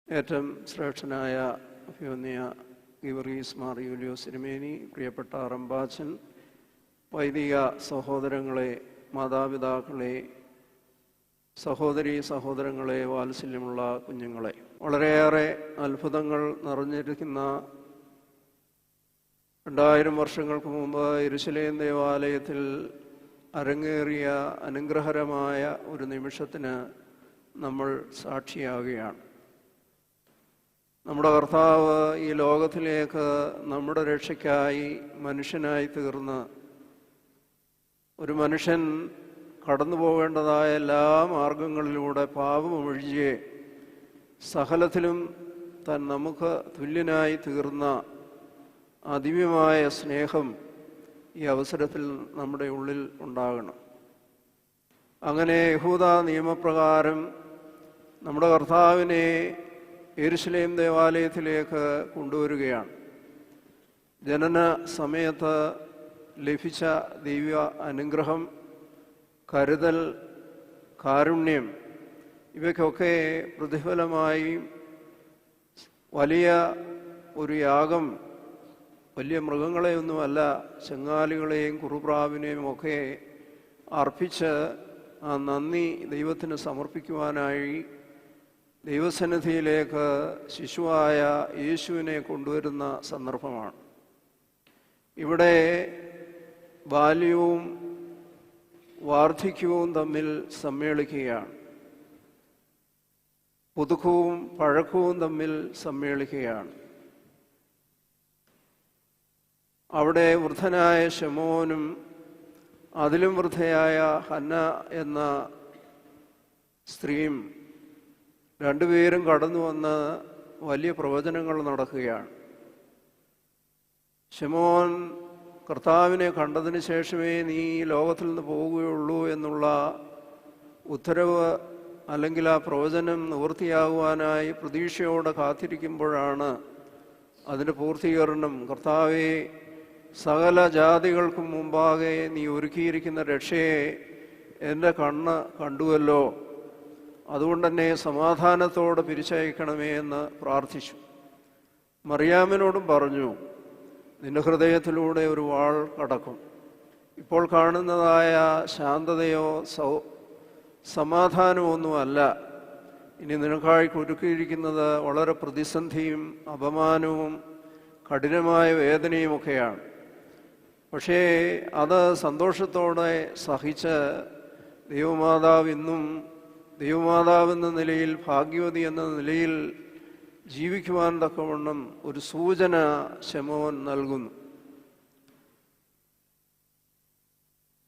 ഏറ്റവും ശ്രേഷ്ഠനായ അഭിവന്യ ഗീവർഗീസ് മാർ യൂലിയോസ് തിരുമേനി, പ്രിയപ്പെട്ട റമ്പാച്ചൻ, വൈദിക സഹോദരങ്ങളെ, മാതാപിതാക്കളെ, സഹോദരങ്ങളെ, വാത്സല്യമുള്ള കുഞ്ഞുങ്ങളെ, വളരെയേറെ അത്ഭുതങ്ങൾ നിറഞ്ഞിരിക്കുന്ന 2000 വർഷങ്ങൾക്ക് മുമ്പ് യെരുശലേം ദേവാലയത്തിൽ അരങ്ങേറിയ അനുഗ്രഹകരമായ ഒരു നിമിഷത്തിന് നമ്മൾ സാക്ഷിയാകുകയാണ്. നമ്മുടെ കർത്താവ് ഈ ലോകത്തിലേക്ക് നമ്മുടെ രക്ഷയ്ക്കായി മനുഷ്യനായി തീർന്ന് ഒരു മനുഷ്യൻ കടന്നു പോകേണ്ടതായ എല്ലാ മാർഗങ്ങളിലൂടെ പാപമൊഴിഞ്ഞ് സകലത്തിലും താൻ നമുക്ക് തുല്യനായി തീർന്ന ദിവ്യമായ സ്നേഹം ഈ അവസരത്തിൽ നമ്മുടെ ഉള്ളിൽ ഉണ്ടാകണം. അങ്ങനെ യഹൂദ നിയമപ്രകാരം നമ്മുടെ കർത്താവിനെ യെരുശലേം ദേവാലയത്തിലേക്ക് കൊണ്ടുവരികയാണ്. ജനന സമയത്ത് ലഭിച്ച ദിവ്യ അനുഗ്രഹം, കരുതൽ, കാരുണ്യം, ഇവയ്ക്കൊക്കെ പ്രതിഫലമായി വലിയ ഒരു യാഗം, വലിയ മൃഗങ്ങളെയൊന്നുമല്ല, ചെങ്ങാലികളെയും കുറുപ്രാവിനെയും ഒക്കെ അർപ്പിച്ച് ആ നന്ദി ദൈവത്തിന് സമർപ്പിക്കുവാനായി ദൈവസന്നിധിയിലേക്ക് ശിശുവായ യേശുവിനെ കൊണ്ടുവരുന്ന സന്ദർഭമാണ്. ഇവിടെ ബാല്യവും വാർദ്ധക്യവും തമ്മിൽ സമ്മേളിക്കുകയാണ്. പുതുക്കവും പഴക്കവും തമ്മിൽ സമ്മേളിക്കുകയാണ്. അവിടെ വൃദ്ധനായ ശമോനും അതിലും വൃദ്ധയായ ഹന്ന എന്ന സ്ത്രീയും രണ്ടുപേരും കടന്നു വന്ന് വലിയ പ്രവചനങ്ങൾ നടക്കുകയാണ്. ശമോൻ കർത്താവിനെ കണ്ടതിന് ശേഷമേ നീ ലോകത്തിൽ നിന്ന് പോവുകയുള്ളൂ എന്നുള്ള ഉത്തരവ് അല്ലെങ്കിൽ ആ പ്രവചനം നിവൃത്തിയാകുവാനായി പ്രതീക്ഷയോടെ കാത്തിരിക്കുമ്പോഴാണ് അതിൻ്റെ പൂർത്തീകരണം. കർത്താവെ, സകല ജാതികൾക്കും മുമ്പാകെ നീ ഒരുക്കിയിരിക്കുന്ന രക്ഷയെ എൻ്റെ കണ്ണ് കണ്ടുവല്ലോ, അതുകൊണ്ട് തന്നെ സമാധാനത്തോടെ പിരിച്ചയക്കണമേ എന്ന് പ്രാർത്ഥിച്ചു. മറിയാമിനോടും പറഞ്ഞു, നിന്റെ ഹൃദയത്തിലൂടെ ഒരു വാൾ കടക്കും. ഇപ്പോൾ കാണുന്നതായ ശാന്തതയോ സമാധാനമോ ഒന്നുമല്ല. ഇനി നിനക്കായി ഒരുക്കിയിരിക്കുന്നത് വളരെ പ്രതിസന്ധിയും അപമാനവും കഠിനമായ വേദനയുമൊക്കെയാണ്. പക്ഷേ അത് സന്തോഷത്തോടെ സഹിച്ച് ദൈവമാതാവ് ഇന്നും ദൈവമാതാവ് എന്ന നിലയിൽ, ഭാഗ്യവതി എന്ന നിലയിൽ ജീവിക്കുവാൻ തക്കവണ്ണം ഒരു സൂചന ശമോൻ നൽകുന്നു.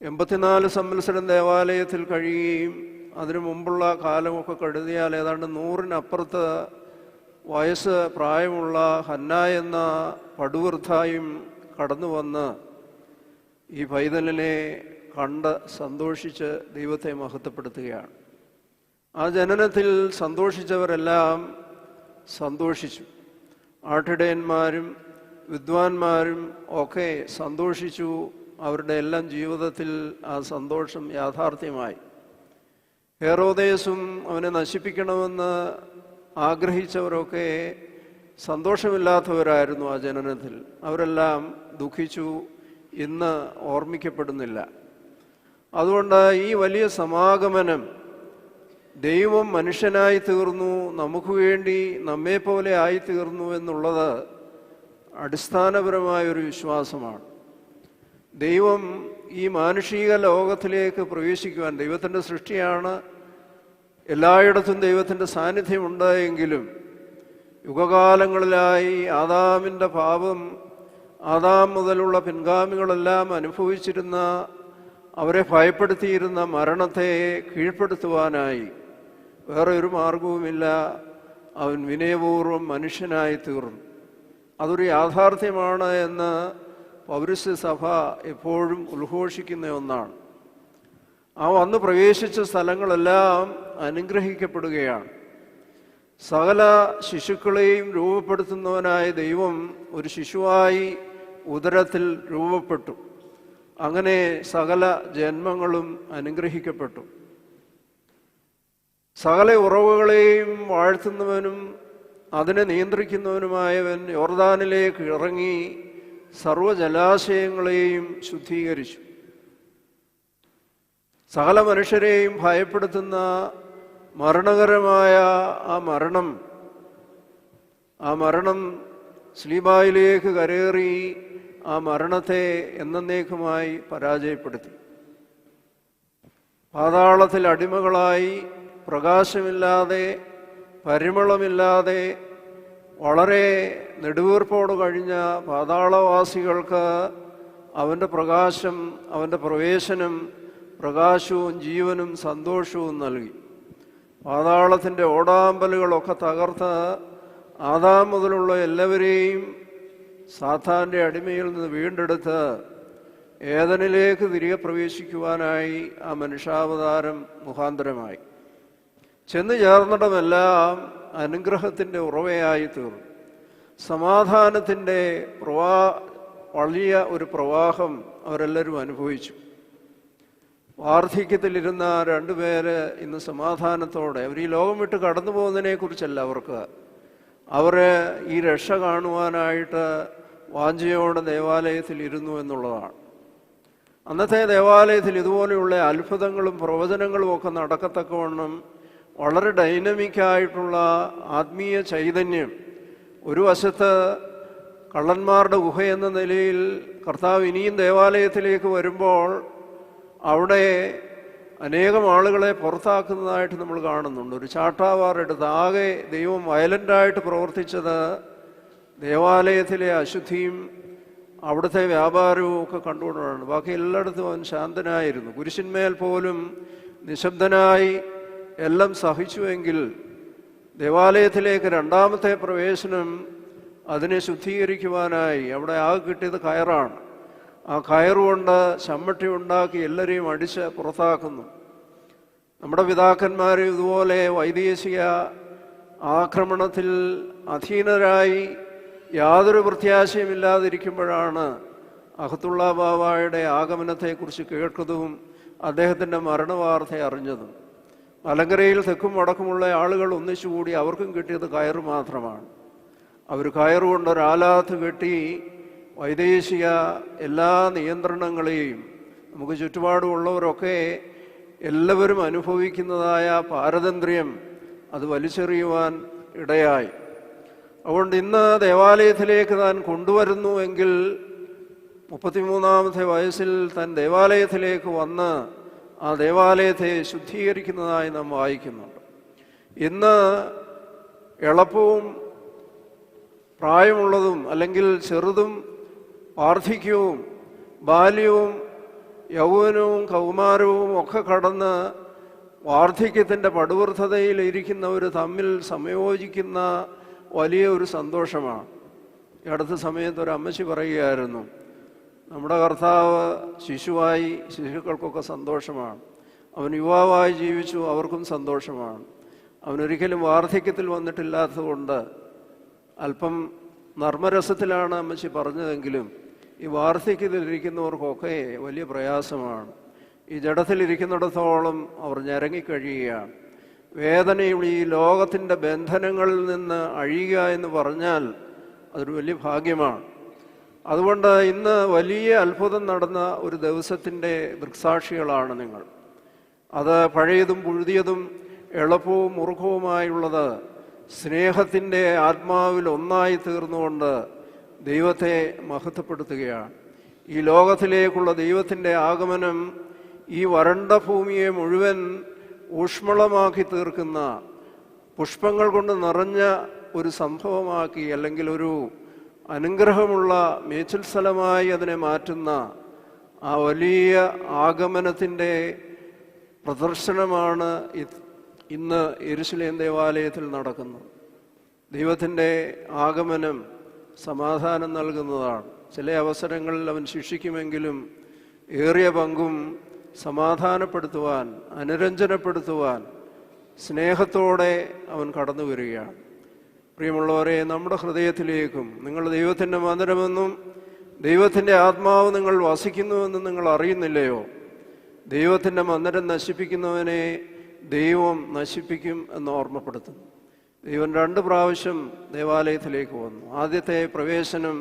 84 സംവത്സരം ദേവാലയത്തിൽ കഴിയുകയും അതിനു മുമ്പുള്ള കാലമൊക്കെ കരുതിയാൽ ഏതാണ്ട് 100-നപ്പുറത്ത് വയസ്സ് പ്രായമുള്ള ഹന്ന എന്ന പടുവൃദ്ധായും കടന്നു വന്ന് ഈ പൈതലിനെ കണ്ട് സന്തോഷിച്ച് ദൈവത്തെ മഹത്വപ്പെടുത്തുകയാണ്. ആ ജനനത്തിൽ സന്തോഷിച്ചവരെല്ലാം സന്തോഷിച്ചു. ആട്ടിടയന്മാരും വിദ്വാൻമാരും ഒക്കെ സന്തോഷിച്ചു. അവരുടെ എല്ലാം ജീവിതത്തിൽ ആ സന്തോഷം യാഥാർത്ഥ്യമായി. ഹെറോദേസും അവനെ നശിപ്പിക്കണമെന്ന് ആഗ്രഹിച്ചവരൊക്കെ സന്തോഷമില്ലാത്തവരായിരുന്നു ആ ജനനത്തിൽ. അവരെല്ലാം ദുഃഖിച്ചു, ഇന്ന് ഓർമ്മിക്കപ്പെടുന്നില്ല. അതുകൊണ്ട് ഈ വലിയ സമാഗമനം, ദൈവം മനുഷ്യനായി തീർന്നു, നമുക്ക് വേണ്ടി നമ്മെപ്പോലെ ആയിത്തീർന്നു എന്നുള്ളത് അടിസ്ഥാനപരമായൊരു വിശ്വാസമാണ്. ദൈവം ഈ മാനുഷിക ലോകത്തിലേക്ക് പ്രവേശിക്കുവാൻ, ദൈവത്തിൻ്റെ സൃഷ്ടിയാണ്, എല്ലായിടത്തും ദൈവത്തിൻ്റെ സാന്നിധ്യമുണ്ട് എങ്കിലും യുഗകാലങ്ങളിലായി ആദാമിൻ്റെ പാപം, ആദാം മുതലുള്ള പിൻഗാമികളെല്ലാം അനുഭവിച്ചിരുന്ന, അവരെ ഭയപ്പെടുത്തിയിരുന്ന മരണത്തെ കീഴ്പ്പെടുത്തുവാനായി വേറെ ഒരു മാർഗവുമില്ല, അവൻ വിനയപൂർവ്വം മനുഷ്യനായി തീർന്നു. അതൊരു യാഥാർത്ഥ്യമാണ് എന്ന് പൗരസ്ത്യ സഭ എപ്പോഴും ഉദ്ഘോഷിക്കുന്ന ഒന്നാണ്. ആ വന്ന് പ്രവേശിച്ച സ്ഥലങ്ങളെല്ലാം അനുഗ്രഹിക്കപ്പെടുകയാണ്. സകല ശിശുക്കളെയും രൂപപ്പെടുത്തുന്നവനായ ദൈവം ഒരു ശിശുവായി ഉദരത്തിൽ രൂപപ്പെട്ടു. അങ്ങനെ സകല ജന്മങ്ങളും അനുഗ്രഹിക്കപ്പെട്ടു. സകല ഉറവുകളെയും വാഴ്ത്തുന്നവനും അതിനെ നിയന്ത്രിക്കുന്നവനുമായവൻ യോർദാനിലേക്ക് ഇറങ്ങി സർവ്വജലാശയങ്ങളെയും ശുദ്ധീകരിച്ചു. സകല മനുഷ്യരെയും ഭയപ്പെടുത്തുന്ന മരണകരമായ ആ മരണം സ്ലീബായിലേക്ക് കരേറി ആ മരണത്തെ എന്നേക്കുമായി പരാജയപ്പെടുത്തി. പാതാളത്തിൽ അടിമകളായി പ്രകാശമില്ലാതെ പരിമളമില്ലാതെ വളരെ നെടുവീർപ്പോട് കഴിഞ്ഞ പാതാളവാസികൾക്ക് അവൻ്റെ പ്രകാശം, അവൻ്റെ പ്രവേശനം പ്രകാശവും ജീവനും സന്തോഷവും നൽകി. പാതാളത്തിൻ്റെ ഓടാമ്പലുകളൊക്കെ തകർത്ത് ആദാം മുതലുള്ള എല്ലാവരെയും സാത്താൻ്റെ അടിമയിൽ നിന്ന് വീണ്ടെടുത്ത് ഏദനിലേക്ക് തിരികെ പ്രവേശിക്കുവാനായി ആ മനുഷ്യാവതാരം മുഖാന്തരമായി. ചെന്ന് ചേർന്നിടമെല്ലാം അനുഗ്രഹത്തിൻ്റെ ഉറവയായി തീർന്നു. സമാധാനത്തിൻ്റെ വലിയ ഒരു പ്രവാഹം അവരെല്ലാവരും അനുഭവിച്ചു. വാർദ്ധക്യത്തിലിരുന്ന രണ്ടുപേര് ഇന്ന് സമാധാനത്തോടെ, അവർ ഈ ലോകം വിട്ട് കടന്നു പോകുന്നതിനെ കുറിച്ചല്ല അവർ ഈ രക്ഷ കാണുവാനായിട്ട് വാഞ്ചയോടെ ദേവാലയത്തിൽ ഇരുന്നു എന്നുള്ളതാണ്. അന്നത്തെ ദേവാലയത്തിൽ ഇതുപോലെയുള്ള അത്ഭുതങ്ങളും പ്രവചനങ്ങളും ഒക്കെ നടക്കത്തക്കവണ്ണം വളരെ ഡൈനമിക്കായിട്ടുള്ള ആത്മീയ ചൈതന്യം, ഒരു വശത്ത് കള്ളന്മാരുടെ ഗുഹ എന്ന നിലയിൽ കർത്താവ് ഇനിയും ദേവാലയത്തിലേക്ക് വരുമ്പോൾ അവിടെ അനേകം ആളുകളെ പുറത്താക്കുന്നതായിട്ട് നമ്മൾ കാണുന്നുണ്ട്. ഒരു ചാട്ടാവാറെടുത്ത് ആകെ ദൈവം വയലൻ്റായിട്ട് പ്രവർത്തിച്ചത് ദേവാലയത്തിലെ അശുദ്ധിയും അവിടുത്തെ വ്യാപാരവും ഒക്കെ കണ്ടുകൊണ്ടാണ്. ബാക്കി എല്ലായിടത്തും അവൻ ശാന്തനായിരുന്നു. കുരിശിന്മേൽ പോലും നിശബ്ദനായി എല്ലാം സഹിച്ചുവെങ്കിൽ ദേവാലയത്തിലേക്ക് രണ്ടാമത്തെ പ്രവേശനം അതിനെ ശുദ്ധീകരിക്കുവാനായി അവിടെ ആകെ കിട്ടിയത് കയറാണ്. ആ കയറുകൊണ്ട് ചമ്മട്ടി ഉണ്ടാക്കി എല്ലാവരെയും അടിച്ച് പുറത്താക്കുന്നു. നമ്മുടെ പിതാക്കന്മാർ ഇതുപോലെ വൈദേശിക ആക്രമണത്തിൽ അധീനരായി യാതൊരു പ്രത്യാശയുമില്ലാതിരിക്കുമ്പോഴാണ് അഹത്തുള്ള ബാവായുടെ ആഗമനത്തെക്കുറിച്ച് കേൾക്കുന്നതും അദ്ദേഹത്തിൻ്റെ മരണവാർത്ത അറിഞ്ഞതും. മലങ്കരയിൽ തെക്കും വടക്കുമുള്ള ആളുകൾ ഒന്നിച്ചുകൂടി അവർക്കും കിട്ടിയത് കയറ് മാത്രമാണ്. അവർ കയറുകൊണ്ട് ഒരാലാത്ത് കെട്ടി വൈദേശിക എല്ലാ നിയന്ത്രണങ്ങളെയും, നമുക്ക് ചുറ്റുപാടുമുള്ളവരൊക്കെ എല്ലാവരും അനുഭവിക്കുന്നതായ പാരതന്ത്ര്യം അത് വലിച്ചെറിയുവാൻ ഇടയായി. അതുകൊണ്ട് ഇന്ന് ദേവാലയത്തിലേക്ക് താൻ കൊണ്ടുവരുന്നുവെങ്കിൽ 33-ാമത്തെ വയസ്സിൽ താൻ ദേവാലയത്തിലേക്ക് വന്ന് ആ ദേവാലയത്തെ ശുദ്ധീകരിക്കുന്നതായി നാം വായിക്കുന്നുണ്ട്. ഇന്ന് എളുപ്പവും പ്രായമുള്ളതും അല്ലെങ്കിൽ ചെറുതും വാർദ്ധക്യവും ബാല്യവും യൗവനവും കൗമാരവും ഒക്കെ കടന്ന് വാർദ്ധക്യത്തിൻ്റെ പടുവൃദ്ധതയിൽ ഇരിക്കുന്നവർ തമ്മിൽ സംയോജിക്കുന്ന വലിയ ഒരു സന്തോഷമാണ്. ഈ അടുത്ത സമയത്ത് ഒരു അമ്മച്ചി പറയുകയായിരുന്നു, നമ്മുടെ കർത്താവ് ശിശുവായി, ശിശുക്കൾക്കൊക്കെ സന്തോഷമാണ്. അവൻ യുവാവായി ജീവിച്ചു, അവർക്കും സന്തോഷമാണ്. അവനൊരിക്കലും വാർദ്ധക്യത്തിൽ വന്നിട്ടില്ലാത്തതുകൊണ്ട് അല്പം നർമ്മരസത്തിലാണ് അമ്മച്ചി പറഞ്ഞതെങ്കിലും ഈ വാർദ്ധക്യത്തിലിരിക്കുന്നവർക്കൊക്കെ വലിയ പ്രയാസമാണ്. ഈ ജഡത്തിലിരിക്കുന്നിടത്തോളം അവർ ഞരങ്ങിക്കഴിയുകയാണ്. വേദനയുള്ള ഈ ലോകത്തിൻ്റെ ബന്ധനങ്ങളിൽ നിന്ന് അഴിയുക എന്ന് പറഞ്ഞാൽ അതൊരു വലിയ ഭാഗ്യമാണ്. അതുകൊണ്ട് ഇന്ന് വലിയ അത്ഭുതം നടന്ന ഒരു ദിവസത്തിൻ്റെ ദൃക്സാക്ഷികളാണ് നിങ്ങൾ. അത് പഴയതും പുഴുതിയതും എളുപ്പവും മുറുക്കവുമായുള്ളത് സ്നേഹത്തിൻ്റെ ആത്മാവിൽ ഒന്നായി തീർന്നുകൊണ്ട് ദൈവത്തെ മഹത്വപ്പെടുത്തുകയാണ്. ഈ ലോകത്തിലേക്കുള്ള ദൈവത്തിൻ്റെ ആഗമനം ഈ വരണ്ട ഭൂമിയെ മുഴുവൻ ഊഷ്മളമാക്കി തീർക്കുന്ന, പുഷ്പങ്ങൾ കൊണ്ട് നിറഞ്ഞ ഒരു സംഭവമാക്കി, അല്ലെങ്കിൽ ഒരു അനുഗ്രഹമുള്ള മേച്ചിൽ സ്ഥലമായി അതിനെ മാറ്റുന്ന ആ വലിയ ആഗമനത്തിൻ്റെ പ്രദർശനമാണ് ഇന്ന് യെരുശലേം ദേവാലയത്തിൽ നടക്കുന്നത്. ദൈവത്തിൻ്റെ ആഗമനം സമാധാനം നൽകുന്നതാണ്. ചില അവസരങ്ങളിൽ അവൻ ശിക്ഷിക്കുമെങ്കിലും ഏറിയ പങ്കും സമാധാനപ്പെടുത്തുവാൻ, അനുരഞ്ജനപ്പെടുത്തുവാൻ സ്നേഹത്തോടെ അവൻ കടന്നു വരികയാണ്. പ്രിയമുള്ളവരെ, നമ്മുടെ ഹൃദയത്തിലേക്കും നിങ്ങൾ ദൈവത്തിൻ്റെ മന്ദിരമെന്നും ദൈവത്തിൻ്റെ ആത്മാവ് നിങ്ങൾ വസിക്കുന്നുവെന്നും നിങ്ങൾ അറിയുന്നില്ലയോ? ദൈവത്തിൻ്റെ മന്ദിരം നശിപ്പിക്കുന്നവനെ ദൈവം നശിപ്പിക്കും എന്ന് ഓർമ്മപ്പെടുത്തുന്നു. ദൈവം 2 പ്രാവശ്യം ദേവാലയത്തിലേക്ക് വന്നു. ആദ്യത്തെ പ്രവേശനം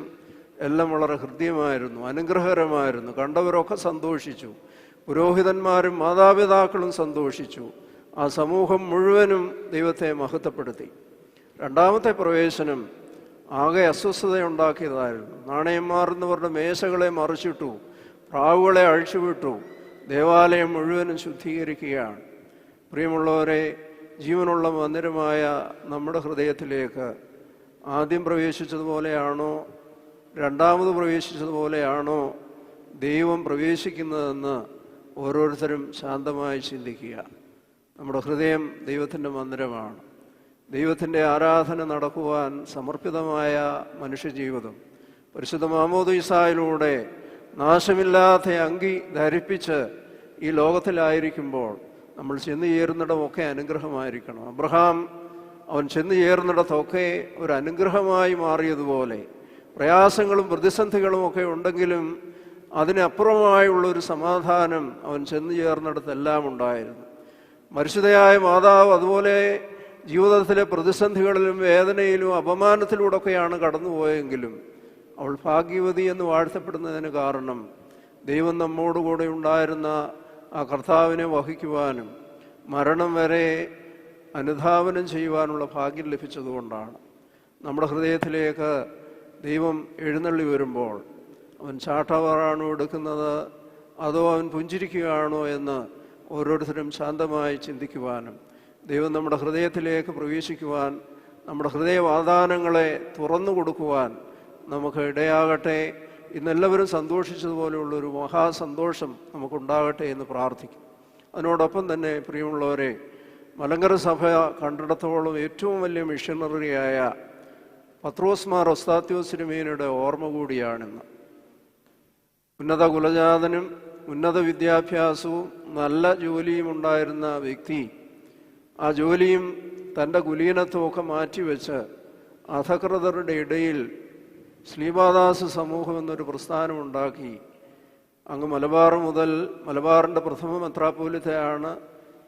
എല്ലാം വളരെ ഹൃദ്യമായിരുന്നു, അനുഗ്രഹകരമായിരുന്നു. കണ്ടവരൊക്കെ സന്തോഷിച്ചു. പുരോഹിതന്മാരും മാതാപിതാക്കളും സന്തോഷിച്ചു. ആ സമൂഹം മുഴുവനും ദൈവത്തെ മഹത്വപ്പെടുത്തി. 2ാമത്തെ പ്രവേശനം ആകെ അസ്വസ്ഥതയുണ്ടാക്കിയതായിരുന്നു. നാണയം മാറുന്നവരുടെ മേശകളെ മറിച്ചിട്ടു, പ്രാവുകളെ അഴിച്ചുവിട്ടു, ദേവാലയം മുഴുവനും ശുദ്ധീകരിക്കുകയാണ്. പ്രിയമുള്ളവരെ, ജീവനുള്ള മന്ദിരമായ നമ്മുടെ ഹൃദയത്തിലേക്ക് ആദ്യം പ്രവേശിച്ചതുപോലെയാണോ 2ാമത് പ്രവേശിച്ചതുപോലെയാണോ ദൈവം പ്രവേശിക്കുന്നതെന്ന് ഓരോരുത്തരും ശാന്തമായി ചിന്തിക്കുക. നമ്മുടെ ഹൃദയം ദൈവത്തിൻ്റെ മന്ദിരമാണ്. ദൈവത്തിൻ്റെ ആരാധന നടക്കുവാൻ സമർപ്പിതമായ മനുഷ്യജീവിതം പരിശുദ്ധ മാമോദീസായിലൂടെ നാശമില്ലാത്ത അങ്കി ധരിപ്പിച്ച് ഈ ലോകത്തിലായിരിക്കുമ്പോൾ നമ്മൾ ചെന്ന് ചേരുന്നിടമൊക്കെ അനുഗ്രഹമായിരിക്കണം. അബ്രഹാം അവൻ ചെന്ന് ചേർന്നിടത്തൊക്കെ ഒരു അനുഗ്രഹമായി മാറിയതുപോലെ പ്രയാസങ്ങളും പ്രതിസന്ധികളും ഒക്കെ ഉണ്ടെങ്കിലും അതിനപ്പുറമായുള്ളൊരു സമാധാനം അവൻ ചെന്ന് ചേർന്നിടത്തെല്ലാം ഉണ്ടായിരുന്നു. മരിച്ചതയായ മാതാവ് അതുപോലെ ജീവിതത്തിലെ പ്രതിസന്ധികളിലും വേദനയിലും അപമാനത്തിലൂടെയൊക്കെയാണ് കടന്നുപോയെങ്കിലും അവൾ ഭാഗ്യവതി എന്ന് വാഴ്ത്തപ്പെടുന്നതിന് കാരണം ദൈവം നമ്മോടുകൂടെ ഉണ്ടായിരുന്ന ആ കർത്താവിനെ വഹിക്കുവാനും മരണം വരെ അനുധാവനം ചെയ്യുവാനുള്ള ഭാഗ്യം ലഭിച്ചതുകൊണ്ടാണ്. നമ്മുടെ ഹൃദയത്തിലേക്ക് ദൈവം എഴുന്നള്ളി വരുമ്പോൾ അവൻ ചാട്ടവാറാണോ എടുക്കുന്നത് അതോ അവൻ പുഞ്ചിരിക്കുകയാണോ എന്ന് ഓരോരുത്തരും ശാന്തമായി ചിന്തിക്കുവാനും ദൈവം നമ്മുടെ ഹൃദയത്തിലേക്ക് പ്രവേശിക്കുവാൻ, നമ്മുടെ ഹൃദയവാതാനങ്ങളെ തുറന്നു കൊടുക്കുവാൻ നമുക്ക് ഇടയാകട്ടെ. ഇന്നെല്ലാവരും സന്തോഷിച്ചതുപോലെയുള്ളൊരു മഹാസന്തോഷം നമുക്കുണ്ടാകട്ടെ എന്ന് പ്രാർത്ഥിക്കും. അതിനോടൊപ്പം തന്നെ പ്രിയമുള്ളവരെ, മലങ്കര സഭ കണ്ടിടത്തോളം ഏറ്റവും വലിയ മിഷണറിയായ പത്രോസ് മാർ ഒസ്താത്യോസ് തിരുമേനിയുടെ ഓർമ്മ കൂടിയാണിന്ന്. ഉന്നത കുലജാതനും ഉന്നത വിദ്യാഭ്യാസവും നല്ല ജോലിയും ഉണ്ടായിരുന്ന വ്യക്തി ആ ജോലിയും തൻ്റെ കുലീനത്വമൊക്കെ മാറ്റിവെച്ച് അധകൃതരുടെ ഇടയിൽ ശ്ലീബാദാസ് സമൂഹം എന്നൊരു പ്രസ്ഥാനമുണ്ടാക്കി. അങ്ങ് മലബാർ മുതൽ, മലബാറിൻ്റെ പ്രഥമ മെത്രാപ്പോലിത്തയാണ്,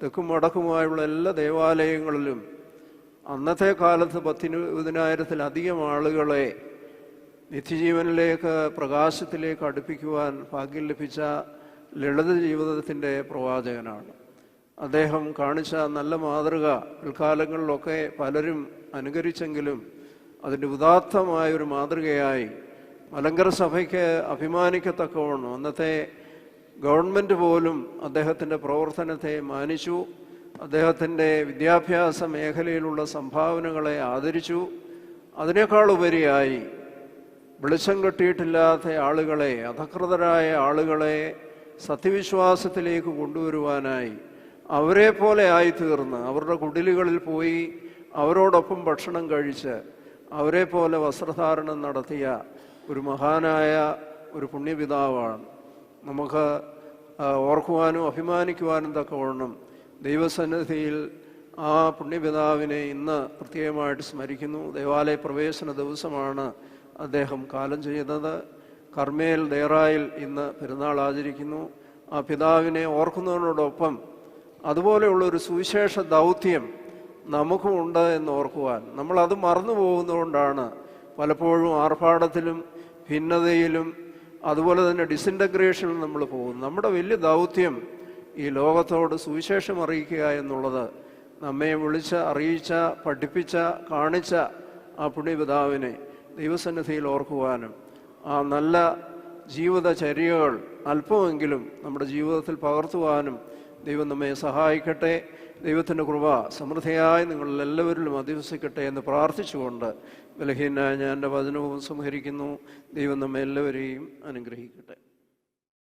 തെക്കും വടക്കുമായുള്ള എല്ലാ ദേവാലയങ്ങളിലും അന്നത്തെ കാലത്ത് 10,000-20,000 ആളുകളെ നിത്യജീവനിലേക്ക്, പ്രകാശത്തിലേക്ക് അടുപ്പിക്കുവാൻ ഭാഗ്യം ലഭിച്ച ലളിത ജീവിതത്തിൻ്റെ പ്രവാചകനാണ്. അദ്ദേഹം കാണിച്ച നല്ല മാതൃക പിൽക്കാലങ്ങളിലൊക്കെ പലരും അനുകരിച്ചെങ്കിലും അതിൻ്റെ ഉദാത്തമായൊരു മാതൃകയായി മലങ്കര സഭയ്ക്ക് അഭിമാനിക്കത്തക്കവണ്ണം അന്നത്തെ ഗവൺമെൻറ് പോലും അദ്ദേഹത്തിൻ്റെ പ്രവർത്തനത്തെ മാനിച്ചു. അദ്ദേഹത്തിൻ്റെ വിദ്യാഭ്യാസ മേഖലയിലുള്ള സംഭാവനകളെ ആദരിച്ചു. അതിനേക്കാളുപരിയായി വെളിച്ചം കെട്ടിയിട്ടില്ലാത്ത ആളുകളെ, അധകൃതരായ ആളുകളെ സത്യവിശ്വാസത്തിലേക്ക് കൊണ്ടുവരുവാനായി അവരെ പോലെ ആയിത്തീർന്ന് അവരുടെ കുടിലുകളിൽ പോയി അവരോടൊപ്പം ഭക്ഷണം കഴിച്ച് അവരെ പോലെ വസ്ത്രധാരണം നടത്തിയ ഒരു മഹാനായ ഒരു പുണ്യപിതാവാണ്. നമുക്ക് ഓർക്കുവാനും അഭിമാനിക്കുവാനും തക്കവണ്ണം ദൈവസന്നിധിയിൽ ആ പുണ്യപിതാവിനെ ഇന്ന് പ്രത്യേകമായിട്ട് സ്മരിക്കുന്നു. ദേവാലയ പ്രവേശന ദിവസമാണ് അദ്ദേഹം കാലം ചെയ്തത്. കർമ്മേൽ ദേറായിൽ ഇന്ന് പെരുന്നാൾ ആചരിക്കുന്നു. ആ പിതാവിനെ ഓർക്കുന്നതിനോടൊപ്പം അതുപോലെയുള്ളൊരു സുവിശേഷ ദൗത്യം നമുക്കുമുണ്ട് എന്ന് ഓർക്കുവാൻ, നമ്മളത് മറന്നു പോകുന്നതുകൊണ്ടാണ് പലപ്പോഴും ആർഭാടത്തിലും ഭിന്നതയിലും അതുപോലെ തന്നെ ഡിസിൻറ്റഗ്രേഷനിൽ നമ്മൾ പോകും. നമ്മുടെ വലിയ ദൗത്യം ഈ ലോകത്തോട് സുവിശേഷം അറിയിക്കുക എന്നുള്ളത് നമ്മെ വിളിച്ച് അറിയിച്ച, പഠിപ്പിച്ച, കാണിച്ച ആ പുണ്യപിതാവിനെ ദൈവസന്നിധിയിൽ ഓർക്കുവാനും ആ നല്ല ജീവിതചര്യകൾ അല്പമെങ്കിലും നമ്മുടെ ജീവിതത്തിൽ പകർത്തുവാനും ദൈവം നമ്മെ സഹായിക്കട്ടെ. ദൈവത്തിൻ്റെ കൃപ സമൃദ്ധിയായി നിങ്ങളെല്ലാവരിലും അധിവസിക്കട്ടെ എന്ന് പ്രാർത്ഥിച്ചുകൊണ്ട് ബലഹീനായ ഞാൻ എൻ്റെ വചനവും സംഹരിക്കുന്നു. ദൈവം നമ്മെ എല്ലാവരെയും അനുഗ്രഹിക്കട്ടെ.